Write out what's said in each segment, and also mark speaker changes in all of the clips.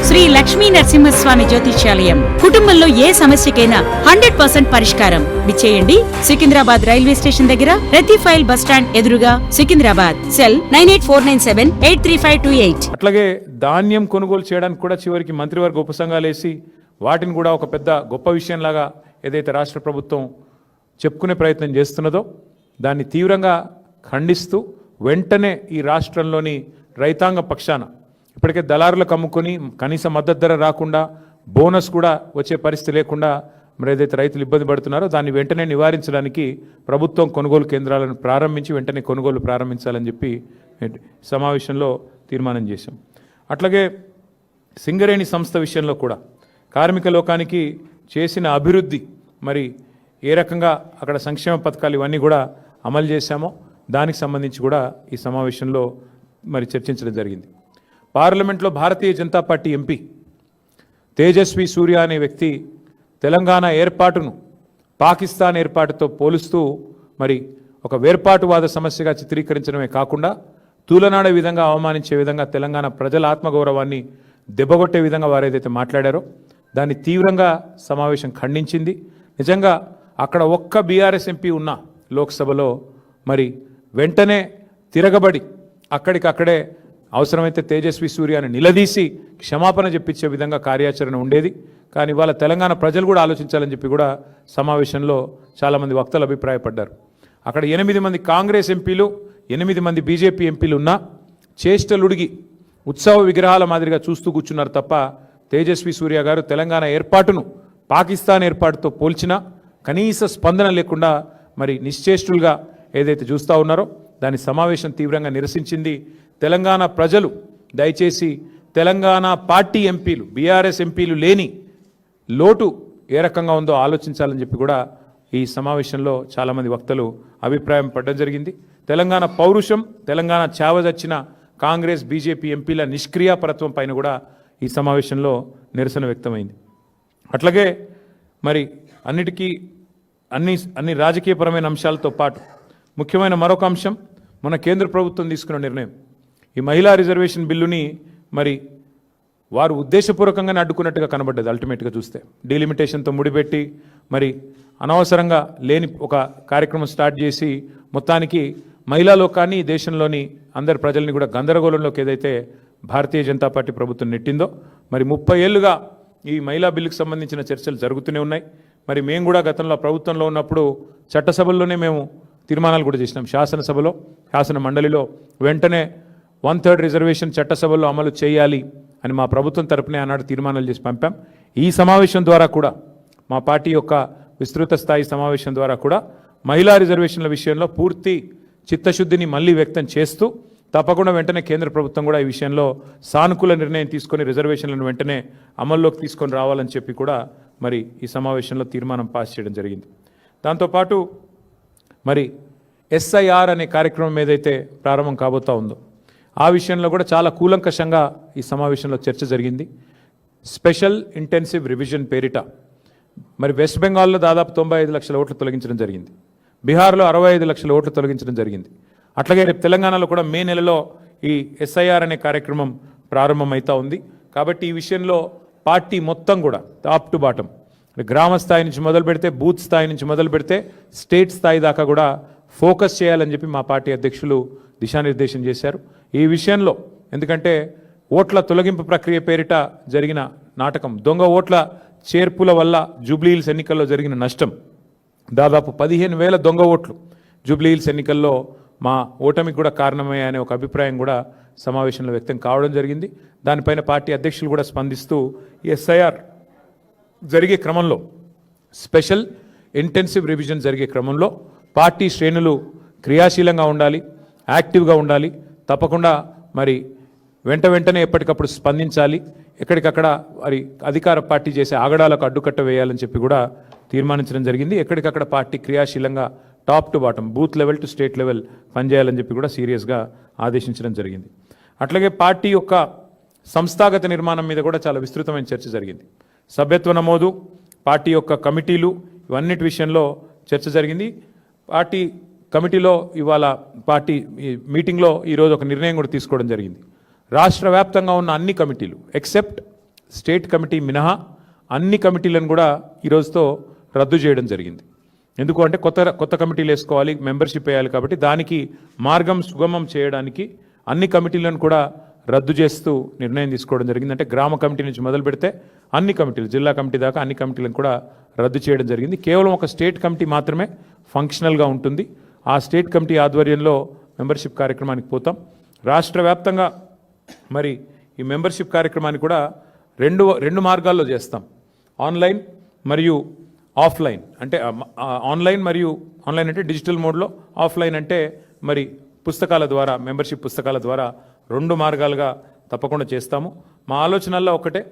Speaker 1: శ్రీ లక్ష్మీ నరసింహస్వామి జ్యోతిష్యాలయం. కుటుంబంలో ఏ సమస్యకైనా 100% పరిష్కారం. విచ్చేయండి సికింద్రాబాద్ రైల్వే స్టేషన్ దగ్గర రతీఫైల్ బస్ స్టాండ్ ఎదురుగా సికింద్రాబాద్. సెల్ 9849783528.
Speaker 2: అట్లాగే ధాన్యం కొనుగోలు చేయడానికి కూడా చివరికి మంత్రివర్గ ఉపసంఘాలేసి వాటిని కూడా ఒక పెద్ద గొప్ప విషయంలాగా ఏదైతే రాష్ట్ర ప్రభుత్వం చెప్పుకునే ప్రయత్నం చేస్తున్నదో దాన్ని తీవ్రంగా ఖండిస్తూ వెంటనే ఈ రాష్ట్రంలోని రైతాంగ పక్షాన ఇప్పటికే దళారులకు అమ్ముకొని కనీస మద్దతు ధర రాకుండా బోనస్ కూడా వచ్చే పరిస్థితి లేకుండా మరి ఏదైతే రైతులు ఇబ్బంది పడుతున్నారో దాన్ని వెంటనే నివారించడానికి ప్రభుత్వం కొనుగోలు కేంద్రాలను ప్రారంభించి వెంటనే కొనుగోలు ప్రారంభించాలని చెప్పి సమావేశంలో తీర్మానం చేశాం. అట్లాగే సింగరేణి సంస్థ విషయంలో కూడా కార్మిక లోకానికి చేసిన అభివృద్ధి మరి ఏ రకంగా అక్కడ సంక్షేమ పథకాలు ఇవన్నీ కూడా అమలు చేశామో దానికి సంబంధించి కూడా ఈ సమావేశంలో మరి చర్చించడం జరిగింది. పార్లమెంట్లో భారతీయ జనతా పార్టీ ఎంపీ తేజస్వి సూర్య అనే వ్యక్తి తెలంగాణ ఏర్పాటును పాకిస్తాన్ ఏర్పాటుతో పోలుస్తూ మరి ఒక వేర్పాటువాద సమస్యగా చిత్రీకరించడమే కాకుండా తూలనాడే విధంగా అవమానించే విధంగా తెలంగాణ ప్రజల ఆత్మగౌరవాన్ని దెబ్బగొట్టే విధంగా వారు ఏదైతే మాట్లాడారో దాన్ని తీవ్రంగా సమావేశం ఖండించింది. నిజంగా అక్కడ ఒక్క బీఆర్ఎస్ ఎంపీ ఉన్న లోక్సభలో మరి వెంటనే తిరగబడి అక్కడికక్కడే అవసరమైతే తేజస్వి సూర్యని నిలదీసి క్షమాపణ చెప్పించే విధంగా కార్యాచరణ ఉండేది. కానీ ఇవాళ తెలంగాణ ప్రజలు కూడా ఆలోచించాలని చెప్పి కూడా సమావేశంలో చాలామంది వక్తలు అభిప్రాయపడ్డారు. అక్కడ 8 మంది కాంగ్రెస్ ఎంపీలు 8 మంది బీజేపీ ఎంపీలు ఉన్నా చేష్టలుడిగి ఉత్సవ విగ్రహాల మాదిరిగా చూస్తూ కూర్చున్నారు తప్ప తేజస్వి సూర్య గారు తెలంగాణ ఏర్పాటును పాకిస్తాన్ ఏర్పాటుతో పోల్చినా కనీస స్పందన లేకుండా మరి నిశ్చేష్టులుగా ఏదైతే చూస్తూ ఉన్నారో దాని సమావేశం తీవ్రంగా నిరసించింది. తెలంగాణ ప్రజలు దయచేసి తెలంగాణ పార్టీ ఎంపీలు బీఆర్ఎస్ ఎంపీలు లేని లోటు ఏ రకంగా ఉందో ఆలోచించాలని చెప్పి కూడా ఈ సమావేశంలో చాలామంది వక్తలు అభిప్రాయం పడడం జరిగింది. తెలంగాణ పౌరుషం తెలంగాణ చావజచ్చిన కాంగ్రెస్ బీజేపీ ఎంపీల నిష్క్రియాపరత్వం పైన కూడా ఈ సమావేశంలో నిరసన వ్యక్తమైంది. అట్లాగే మరి అన్ని రాజకీయపరమైన అంశాలతో పాటు ముఖ్యమైన మరొక అంశం మన కేంద్ర ప్రభుత్వం తీసుకున్న నిర్ణయం. ఈ మహిళా రిజర్వేషన్ బిల్లుని మరి వారు ఉద్దేశపూర్వకంగానే అడ్డుకున్నట్టుగా కనబడ్డది. అల్టిమేట్గా చూస్తే డీలిమిటేషన్తో ముడిపెట్టి మరి అనవసరంగా లేని ఒక కార్యక్రమం స్టార్ట్ చేసి మొత్తానికి మహిళా లోకాన్ని దేశంలోని అందరి ప్రజల్ని కూడా గందరగోళంలోకి ఏదైతే భారతీయ జనతా పార్టీ ప్రభుత్వం నెట్టిందో మరి 30 ఏళ్లుగా ఈ మహిళా బిల్లుకు సంబంధించిన చర్చలు జరుగుతూనే ఉన్నాయి. మరి మేము కూడా గతంలో ప్రభుత్వంలో ఉన్నప్పుడు చట్టసభల్లోనే మేము తీర్మానాలు కూడా చేసినాం. శాసనసభలో శాసన మండలిలో వెంటనే 1/3 రిజర్వేషన్ చట్టసభల్లో అమలు చేయాలి అని మా ప్రభుత్వం తరపునే ఆనాడు తీర్మానాలు చేసి పంపాం. ఈ సమావేశం ద్వారా కూడా మా పార్టీ యొక్క విస్తృత స్థాయి సమావేశం ద్వారా కూడా మహిళా రిజర్వేషన్ల విషయంలో పూర్తి చిత్తశుద్ధిని మళ్ళీ వ్యక్తం చేస్తూ తప్పకుండా వెంటనే కేంద్ర ప్రభుత్వం కూడా ఈ విషయంలో సానుకూల నిర్ణయం తీసుకొని రిజర్వేషన్లను వెంటనే అమల్లోకి తీసుకొని రావాలని చెప్పి కూడా మరి ఈ సమావేశంలో తీర్మానం పాస్ చేయడం జరిగింది. దాంతోపాటు మరి ఎస్ఐఆర్ అనే కార్యక్రమం ఏదైతే ప్రారంభం కాబోతా ఉందో ఆ విషయంలో కూడా చాలా కూలంకషంగా ఈ సమావేశంలో చర్చ జరిగింది. స్పెషల్ ఇంటెన్సివ్ రివిజన్ పేరిట మరి వెస్ట్ బెంగాల్లో దాదాపు 95 లక్షల ఓట్లు తొలగించడం జరిగింది. బీహార్లో 65 లక్షల ఓట్లు తొలగించడం జరిగింది. అట్లాగే రేపు తెలంగాణలో కూడా మే నెలలో ఈ ఎస్ఐఆర్ అనే కార్యక్రమం ప్రారంభమవుతా ఉంది. కాబట్టి ఈ విషయంలో పార్టీ మొత్తం కూడా టాప్ టు బాటం గ్రామ స్థాయి నుంచి మొదలు పెడితే బూత్ స్థాయి నుంచి మొదలు పెడితే స్టేట్ స్థాయి దాకా కూడా ఫోకస్ చేయాలని చెప్పి మా పార్టీ అధ్యక్షులు దిశానిర్దేశం చేశారు. ఈ విషయంలో ఎందుకంటే ఓట్ల తొలగింపు ప్రక్రియ పేరిట జరిగిన నాటకం, దొంగ ఓట్ల చేర్పుల వల్ల జూబ్లీహిల్స్ ఎన్నికల్లో జరిగిన నష్టం దాదాపు 15,000 దొంగ ఓట్లు జూబ్లీహిల్స్ ఎన్నికల్లో మా ఓటమికి కూడా కారణమయ్యాయనే ఒక అభిప్రాయం కూడా సమావేశంలో వ్యక్తం కావడం జరిగింది. దానిపైన పార్టీ అధ్యక్షులు కూడా స్పందిస్తూ ఎస్ఐఆర్ జరిగే క్రమంలో స్పెషల్ ఇంటెన్సివ్ రివిజన్ జరిగే క్రమంలో పార్టీ శ్రేణులు క్రియాశీలంగా ఉండాలి, యాక్టివ్గా ఉండాలి, తప్పకుండా మరి వెంటనే ఎప్పటికప్పుడు స్పందించాలి, ఎక్కడికక్కడ మరి అధికార పార్టీ చేసే ఆగడాలకు అడ్డుకట్ట వేయాలని చెప్పి కూడా తీర్మానించడం జరిగింది. ఎక్కడికక్కడ పార్టీ క్రియాశీలంగా top to bottom booth level to state level పనిచేయాలని చెప్పి కూడా సీరియస్గా ఆదేశించడం జరిగింది. అట్లాగే పార్టీ యొక్క సంస్థాగత నిర్మాణం మీద కూడా చాలా విస్తృతమైన చర్చ జరిగింది. సభ్యత్వ నమోదు, పార్టీ యొక్క కమిటీలు, ఇవన్నిటి విషయంలో చర్చ జరిగింది. పార్టీ కమిటీలో ఇవాళ పార్టీ మీటింగ్లో ఈరోజు ఒక నిర్ణయం కూడా తీసుకోవడం జరిగింది. రాష్ట్ర వ్యాప్తంగా ఉన్న అన్ని కమిటీలు ఎక్సెప్ట్ స్టేట్ కమిటీ మినహా అన్ని కమిటీలను కూడా ఈరోజుతో రద్దు చేయడం జరిగింది. ఎందుకు అంటే కొత్త కమిటీలు వేసుకోవాలి, మెంబర్షిప్ వేయాలి, కాబట్టి దానికి మార్గం సుగమం చేయడానికి అన్ని కమిటీలను కూడా రద్దు చేస్తూ నిర్ణయం తీసుకోవడం జరిగింది. అంటే గ్రామ కమిటీ నుంచి మొదలు పెడితే అన్ని కమిటీలు, జిల్లా కమిటీ దాకా అన్ని కమిటీలను కూడా రద్దు చేయడం జరిగింది. కేవలం ఒక స్టేట్ కమిటీ మాత్రమే ఫంక్షనల్గా ఉంటుంది. ఆ స్టేట్ కమిటీ ఆధ్వర్యంలో మెంబర్షిప్ కార్యక్రమానికి పోతాం. రాష్ట్ర వ్యాప్తంగా మరి ఈ మెంబర్షిప్ కార్యక్రమాన్ని కూడా రెండు మార్గాల్లో చేస్తాం. ఆన్లైన్ మరియు ఆఫ్లైన్. అంటే ఆన్లైన్ అంటే డిజిటల్ మోడ్లో, ఆఫ్లైన్ అంటే మరి పుస్తకాల ద్వారా, మెంబర్షిప్ పుస్తకాల ద్వారా 2 మార్గాలుగా తప్పకుండా చేస్తాము. మా ఆలోచనల్లో ఒకటే,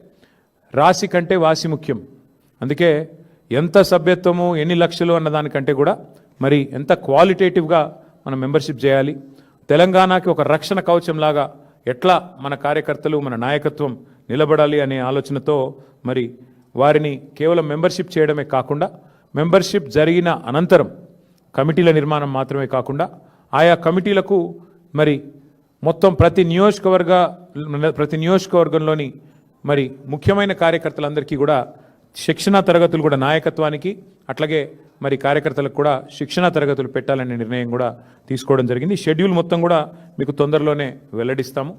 Speaker 2: రాశి కంటే వాసి ముఖ్యం. అందుకే ఎంత సభ్యత్వము, ఎన్ని లక్షలు అన్న దానికంటే కూడా మరి ఎంత క్వాలిటేటివ్గా మనం మెంబర్షిప్ చేయాలి, తెలంగాణకి ఒక రక్షణ కవచంలాగా ఎట్లా మన కార్యకర్తలు, మన నాయకత్వం నిలబడాలి అనే ఆలోచనతో మరి వారిని కేవలం మెంబర్షిప్ చేయడమే కాకుండా, మెంబర్షిప్ జరిగిన అనంతరం కమిటీల నిర్మాణం మాత్రమే కాకుండా ఆయా కమిటీలకు మరి మొత్తం ప్రతి నియోజకవర్గంలోని మరి ముఖ్యమైన కార్యకర్తలందరికీ కూడా శిక్షణా తరగతులు కూడా, నాయకత్వానికి అట్లాగే మరి కార్యకర్తలకు కూడా శిక్షణా తరగతులు పెట్టాలనే నిర్ణయం కూడా తీసుకోవడం జరిగింది. షెడ్యూల్ మొత్తం కూడా మీకు తొందరలోనే వెల్లడిస్తాము.